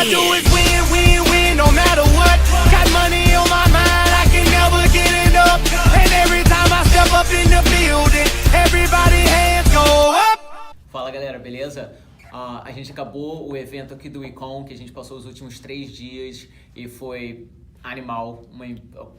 do is win, win, win, no matter what. Got money on my mind, I can never get enough. And every time I step up in the building, everybody hands go up. Fala galera, beleza? A gente acabou o evento aqui do Ecom, que a gente passou os últimos 3 dias e foi animal, uma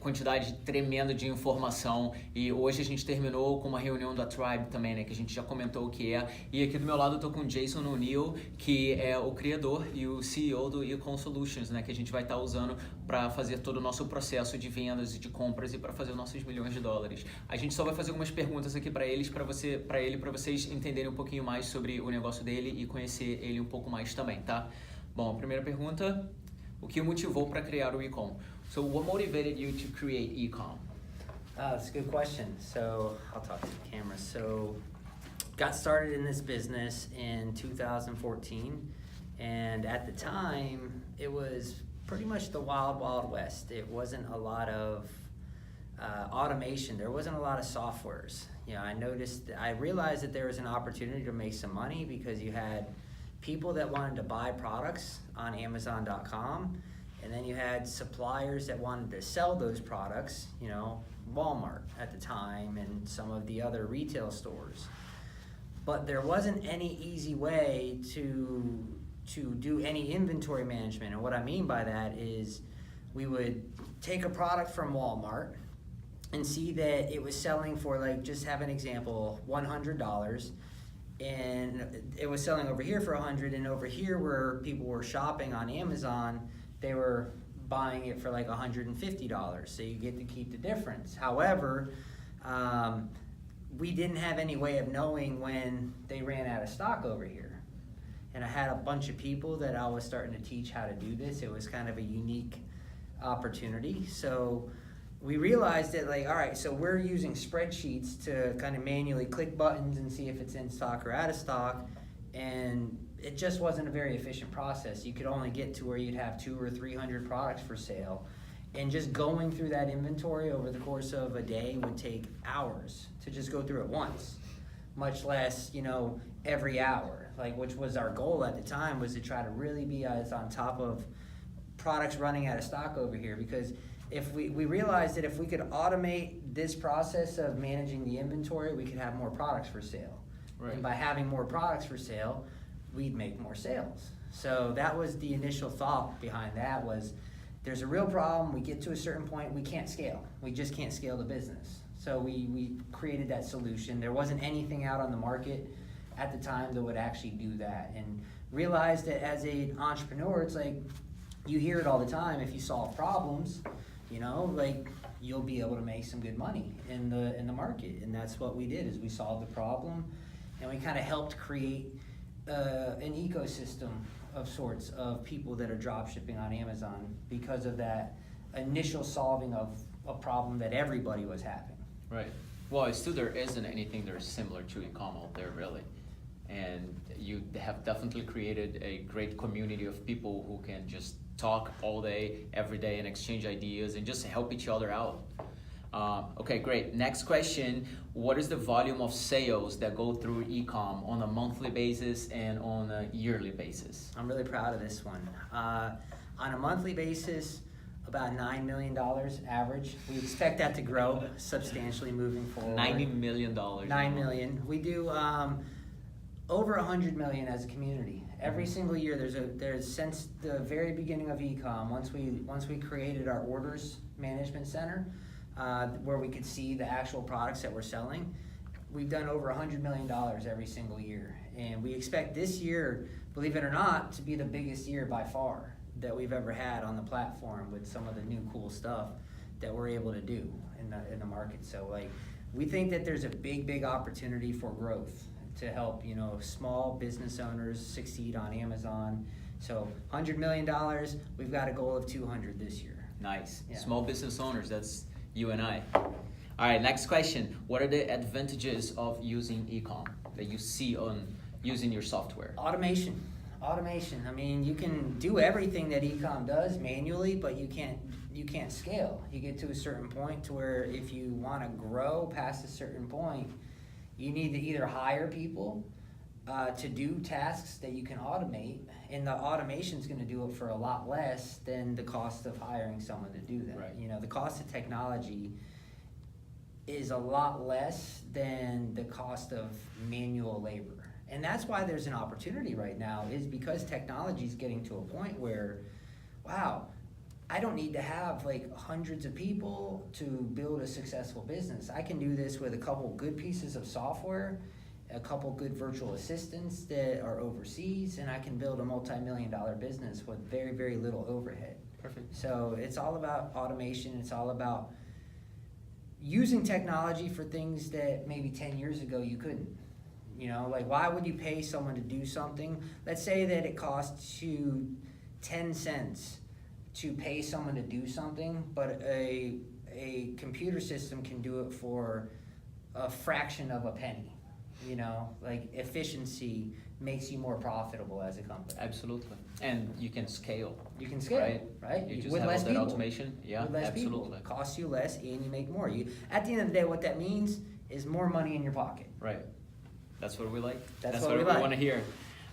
quantidade tremenda de informação, e hoje a gente terminou com uma reunião da Tribe também, né, que a gente já comentou o que é. E aqui do meu lado eu tô com o Jason O'Neill, que é o criador e o CEO do Ecom Solutions, né, que a gente vai estar usando para fazer todo o nosso processo de vendas e de compras e para fazer os nossos milhões de dólares. A gente só vai fazer algumas perguntas aqui para eles, para vocês entenderem um pouquinho mais sobre o negócio dele e conhecer ele um pouco mais também, tá? Bom, a primeira pergunta: o que o motivou para criar o Ecom? So what motivated you to create Ecom? That's a good question. So I'll talk to the camera. So got started in this business in 2014, and at the time it was pretty much the wild, wild west. It wasn't a lot of automation. There wasn't a lot of softwares. You know, I realized that there was an opportunity to make some money because you had people that wanted to buy products on Amazon.com. And then you had suppliers that wanted to sell those products, you know, Walmart at the time and some of the other retail stores. But there wasn't any easy way to do any inventory management. And what I mean by that is we would take a product from Walmart and see that it was selling for, like, just have an example, $100. And it was selling over here for $100, and over here where people were shopping on Amazon, they were buying it for like $150, so you get to keep the difference. However, we didn't have any way of knowing when they ran out of stock over here. And I had a bunch of people that I was starting to teach how to do this. It was kind of a unique opportunity. So we realized that, like, all right, so we're using spreadsheets to kind of manually click buttons and see if it's in stock or out of stock, and it just wasn't a very efficient process. You could only get to where you'd have 200 or 300 products for sale, and just going through that inventory over the course of a day would take hours to just go through it once, much less, you know, every hour, like, which was our goal at the time, was to try to really be as on top of products running out of stock over here. Because if we realized that if we could automate this process of managing the inventory, we could have more products for sale. Right. And by having more products for sale, we'd make more sales. So that was the initial thought behind that, was there's a real problem. We get to a certain point, we can't scale. We just can't scale the business. So we created that solution. There wasn't anything out on the market at the time that would actually do that. And realized that as an entrepreneur, it's like, you hear it all the time, if you solve problems, you know, like, you'll be able to make some good money in the market. And that's what we did, is we solved the problem, and we kind of helped create an ecosystem of sorts of people that are drop shipping on Amazon because of that initial solving of a problem that everybody was having. Right. Well, still there isn't anything that's similar to Ecom out there, really. And you have definitely created a great community of people who can just talk all day, every day, and exchange ideas and just help each other out. Okay, great. Next question: what is the volume of sales that go through Ecom on a monthly basis and on a yearly basis? I'm really proud of this one. On a monthly basis, about $9 million average. We expect that to grow substantially moving forward. $90 million. $9 million. We do over 100 million as a community. Every single year, there's since the very beginning of Ecom, once we created our orders management center, where we could see the actual products that we're selling, we've done over $100 million every single year. And we expect this year, believe it or not, to be the biggest year by far that we've ever had on the platform, with some of the new cool stuff that we're able to do in the market. So, like, we think that there's a big opportunity for growth to help, you know, small business owners succeed on Amazon. So $100 million, we've got a goal of 200 this year. Nice. Yeah. Small business owners, that's you and I. All right, next question. What are the advantages of using Ecom that you see on using your software? Automation. I mean, you can do everything that Ecom does manually, but you can't scale. You get to a certain point to where if you want to grow past a certain point, you need to either hire people to do tasks that you can automate, and the automation is going to do it for a lot less than the cost of hiring someone to do that. Right. You know, the cost of technology is a lot less than the cost of manual labor. And that's why there's an opportunity right now, is because technology is getting to a point where, wow, I don't need to have like hundreds of people to build a successful business. I can do this with a couple good pieces of software, a couple good virtual assistants that are overseas, and I can build a multi-million-dollar business with very, very little overhead. Perfect. So it's all about automation. It's all about using technology for things that maybe 10 years ago you couldn't. You know, like, why would you pay someone to do something? Let's say that it costs you 10 cents to pay someone to do something, but a computer system can do it for a fraction of a penny. You know, like, efficiency makes you more profitable as a company. Absolutely. And you can scale. You can scale, right? You just with have less all that people. automation. Yeah, with less absolutely. people. It costs you less and you make more. At the end of the day, what that means is more money in your pocket. Right. That's what we like. That's what what we we like. want to hear.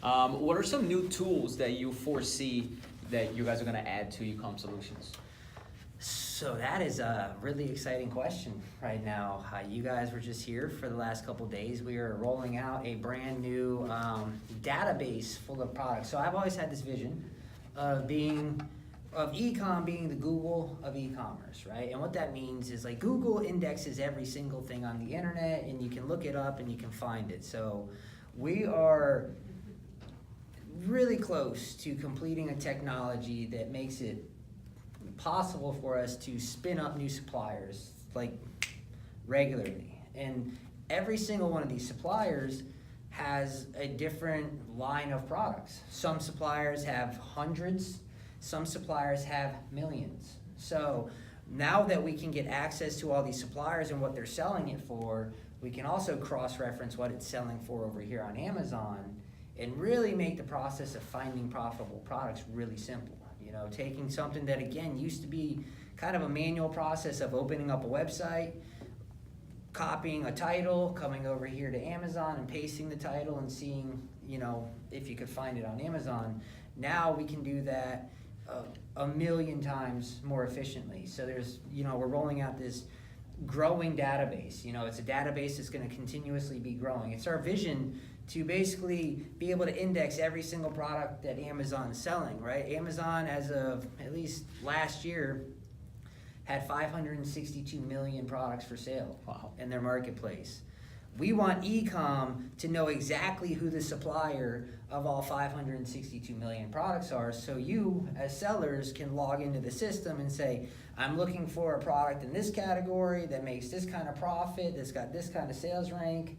What are some new tools that you foresee that you guys are going to add to Ecom Solutions? So that is a really exciting question right now. You guys were just here for the last couple days. We are rolling out a brand new database full of products. So I've always had this vision of ecom being the Google of e-commerce, right? And what that means is, like, Google indexes every single thing on the internet, and you can look it up and you can find it. So we are really close to completing a technology that makes it possible for us to spin up new suppliers, like, regularly. And every single one of these suppliers has a different line of products. Some suppliers have hundreds, some suppliers have millions. So now that we can get access to all these suppliers and what they're selling it for, we can also cross-reference what it's selling for over here on Amazon and really make the process of finding profitable products really simple. You know, taking something that, again, used to be kind of a manual process of opening up a website, copying a title, coming over here to Amazon and pasting the title and seeing, you know, if you could find it on Amazon. Now we can do that a million times more efficiently. So there's, you know, we're rolling out this growing database. You know, it's a database that's going to continuously be growing. It's our vision to basically be able to index every single product that Amazon's selling, right? Amazon, as of at least last year, had 562 million products for sale. Wow. In their marketplace. We want Ecom to know exactly who the supplier of all 562 million products are, so you, as sellers, can log into the system and say, I'm looking for a product in this category that makes this kind of profit, that's got this kind of sales rank,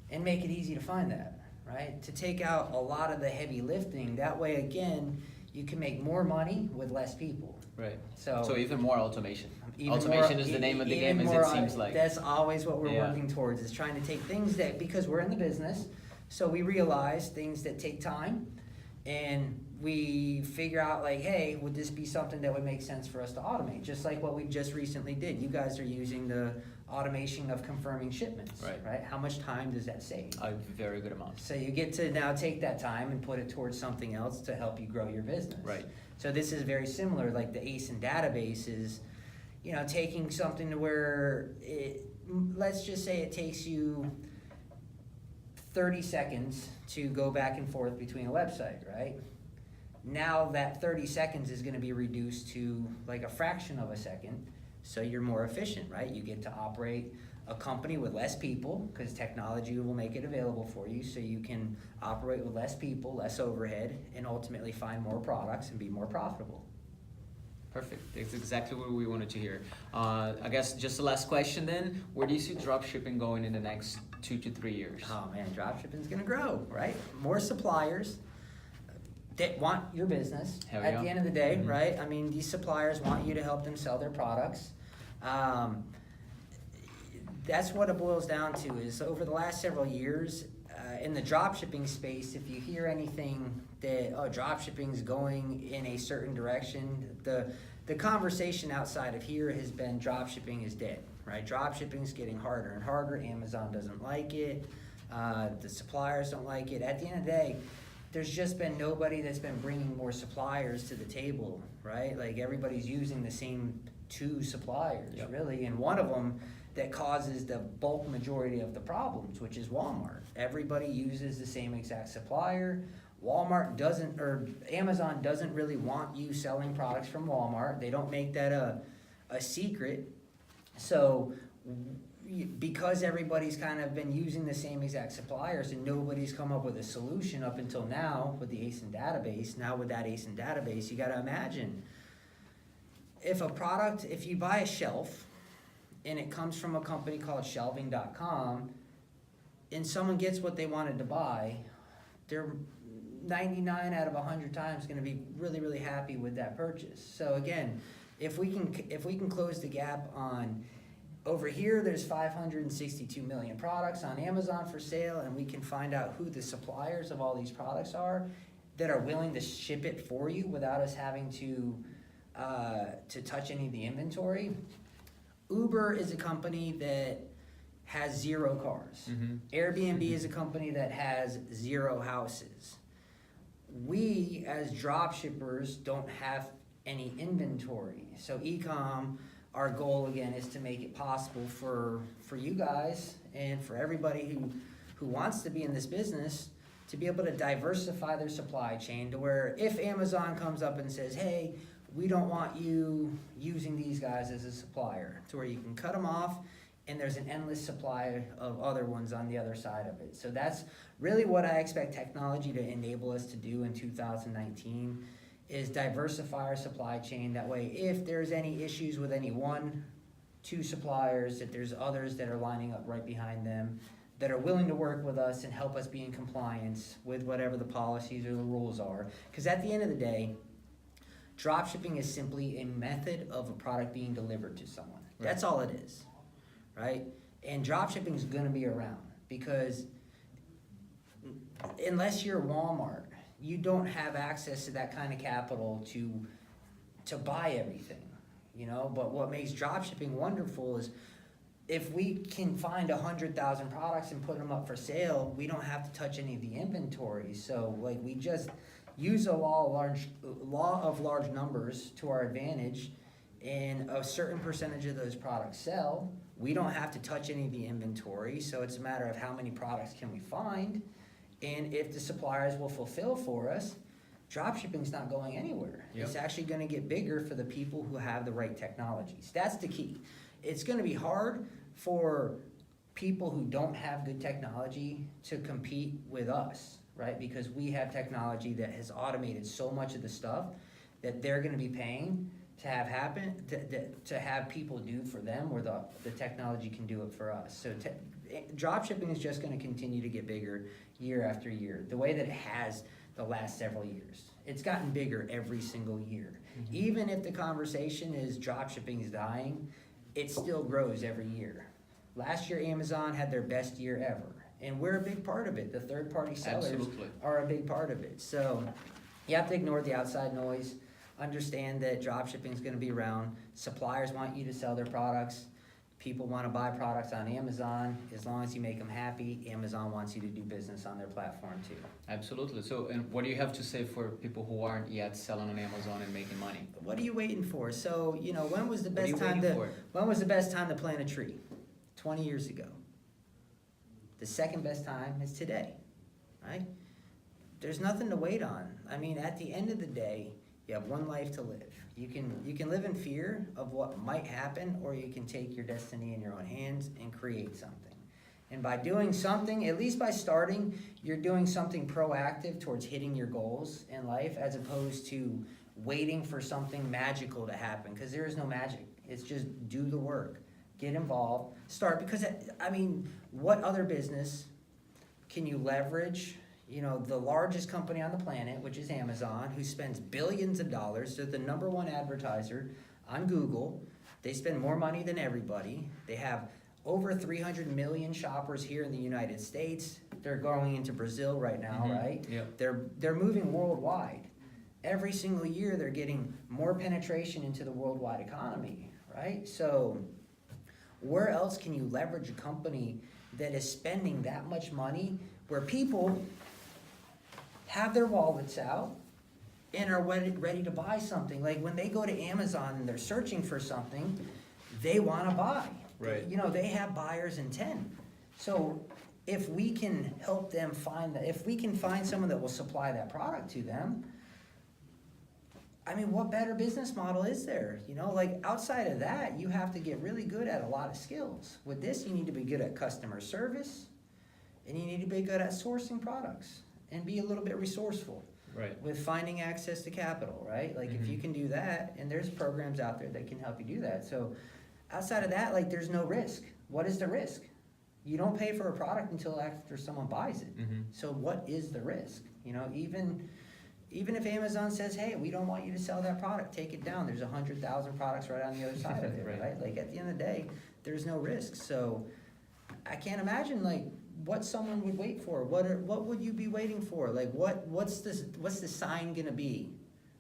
and make it easy to find that, right? To take out a lot of the heavy lifting. That way, again, you can make more money with less people. Right. So even more automation. Even Automation more- is the name of the even game, as more it seems like. That's always what we're Yeah. working towards, is trying to take things that, because we're in the business, so we realize things that take time, and we figure out, like, hey, would this be something that would make sense for us to automate? Just like what we just recently did. You guys are using the automation of confirming shipments, right? How much time does that save? A very good amount. So you get to now take that time and put it towards something else to help you grow your business. Right. So this is very similar, like the ASIN database is, you know, taking something to where let's just say it takes you 30 seconds to go back and forth between a website, right? Now that 30 seconds is going to be reduced to like a fraction of a second, so you're more efficient, right? You get to operate a company with less people, because technology will make it available for you, so you can operate with less people, less overhead, and ultimately find more products and be more profitable. Perfect. That's exactly what we wanted to hear. I guess just the last question then, where do you see dropshipping going in the next 2 to 3 years? Oh man, dropshipping's gonna grow, right? More suppliers that want your business Hell at yeah. the end of the day, Mhm. right? I mean, these suppliers want you to help them sell their products. That's what it boils down to, is over the last several years, in the dropshipping space, if you hear anything that, oh, dropshipping's going in a certain direction, the conversation outside of here has been dropshipping is dead, right? Dropshipping's getting harder and harder. Amazon doesn't like it. The suppliers don't like it. At the end of the day, there's just been nobody that's been bringing more suppliers to the table, right? Like everybody's using the same 2 suppliers, really, and one of them that causes the bulk majority of the problems, which is Walmart. Everybody uses the same exact supplier. Walmart doesn't, or Amazon doesn't really want you selling products from Walmart. They don't make that a secret. So because everybody's kind of been using the same exact suppliers and nobody's come up with a solution up until now with the ASIN database, now with that ASIN database, you gotta imagine, if you buy a shelf and it comes from a company called shelving.com and someone gets what they wanted to buy, they're 99 out of 100 times going to be really, really happy with that purchase. So again, if we can close the gap on over here, there's 562 million products on Amazon for sale, and we can find out who the suppliers of all these products are that are willing to ship it for you without us having to touch any of the inventory. Uber is a company that has 0 cars. Airbnb is a company that has 0 houses. We, as drop shippers, don't have any inventory. So Ecom, our goal again is to make it possible for you guys and for everybody who wants to be in this business to be able to diversify their supply chain to where if Amazon comes up and says, hey, we don't want you using these guys as a supplier, to where you can cut them off and there's an endless supply of other ones on the other side of it. So that's really what I expect technology to enable us to do in 2019 is diversify our supply chain. That way, if there's any issues with any 1, 2 suppliers, that there's others that are lining up right behind them that are willing to work with us and help us be in compliance with whatever the policies or the rules are. Because at the end of the day, dropshipping is simply a method of a product being delivered to someone. Right. That's all it is, right? And dropshipping is going to be around because unless you're Walmart, you don't have access to that kind of capital to buy everything, you know? But what makes dropshipping wonderful is if we can find 100,000 products and put them up for sale, we don't have to touch any of the inventory. So like we just use a law of large numbers to our advantage, and a certain percentage of those products sell. We don't have to touch any of the inventory, so it's a matter of how many products can we find, and if the suppliers will fulfill for us. Dropshipping's not going anywhere. Yep. It's actually going to get bigger for the people who have the right technologies. That's the key. It's going to be hard for people who don't have good technology to compete with us, right? Because we have technology that has automated so much of the stuff that they're going to be paying to have happen, to have people do for them, where the technology can do it for us. So dropshipping is just going to continue to get bigger year after year, the way that it has the last several years. It's gotten bigger every single year. Mm-hmm. Even if the conversation is dropshipping is dying, it still grows every year. Last year, Amazon had their best year ever, and we're a big part of it. The third-party sellers are a big part of it. So you have to ignore the outside noise. Understand that dropshipping is going to be around. Suppliers want you to sell their products. People want to buy products on Amazon. As long as you make them happy, Amazon wants you to do business on their platform too. Absolutely. So, and what do you have to say for people who aren't yet selling on Amazon and making money? What are you waiting for? So, you know, when was the best time to plant a tree? 20 years ago. The second best time is today, right? There's nothing to wait on. I mean, at the end of the day, you have one life to live. You can live in fear of what might happen, or you can take your destiny in your own hands and create something. And by doing something, at least by starting, you're doing something proactive towards hitting your goals in life, as opposed to waiting for something magical to happen, because there is no magic. It's just do the work, get involved, start. Because, I mean, what other business can you leverage? You know, the largest company on the planet, which is Amazon, who spends billions of dollars. They're the #1 advertiser on Google. They spend more money than everybody. They have over 300 million shoppers here in the United States. They're going into Brazil right now, mm-hmm. right? Yep. They're moving worldwide. Every single year, they're getting more penetration into the worldwide economy, right? So where else can you leverage a company that is spending that much money where people have their wallets out and are ready to buy something. Like when they go to Amazon and they're searching for something, they want to buy. Right. You know, they have buyer's intent. So if we can help them find that, if we can find someone that will supply that product to them, I mean, what better business model is there? You know, like outside of that, you have to get really good at a lot of skills. With this, you need to be good at customer service, and you need to be good at sourcing products and be a little bit resourceful. Right. With finding access to capital, right? Like if you can do that, and there's programs out there that can help you do that. So outside of that, like there's no risk. What is the risk? You don't pay for a product until after someone buys it. So what is the risk? You know, even if Amazon says, hey, we don't want you to sell that product, take it down. There's 100,000 products right on the other side of it, right? Like at the end of the day, there's no risk. So I can't imagine like what someone would wait for. What would you be waiting for? Like what's the sign gonna be?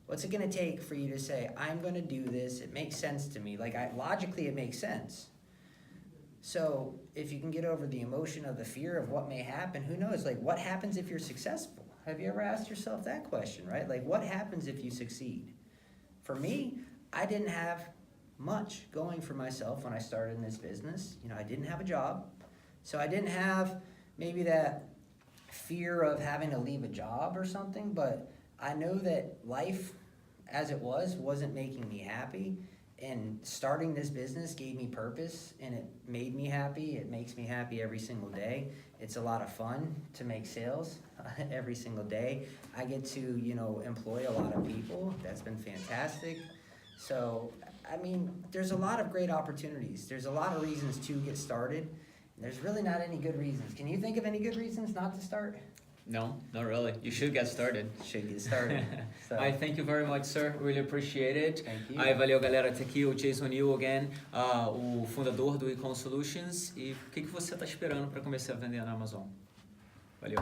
What's it gonna take for you to say, I'm gonna do this, it makes sense to me. Like logically it makes sense. So if you can get over the emotion of the fear of what may happen, who knows? Like what happens if you're successful? Have you ever asked yourself that question, right? Like what happens if you succeed? For me, I didn't have much going for myself when I started in this business. You know, I didn't have a job. So I didn't have maybe that fear of having to leave a job or something, but I know that life as it wasn't making me happy. And starting this business gave me purpose, and it made me happy. It makes me happy every single day. It's a lot of fun to make sales every single day. I get to, you know, employ a lot of people. That's been fantastic. So, I mean, there's a lot of great opportunities. There's a lot of reasons to get started. There's really not any good reasons. Can you think of any good reasons not to start? No, not really. You should get started. Should get started. So. I thank you very much, sir. Really appreciate it. Thank you. Aí, valeu, galera. Tá aqui o Jason Neal again, o fundador do Ecom Solutions. E o que você está esperando para começar a vender na Amazon? Valeu.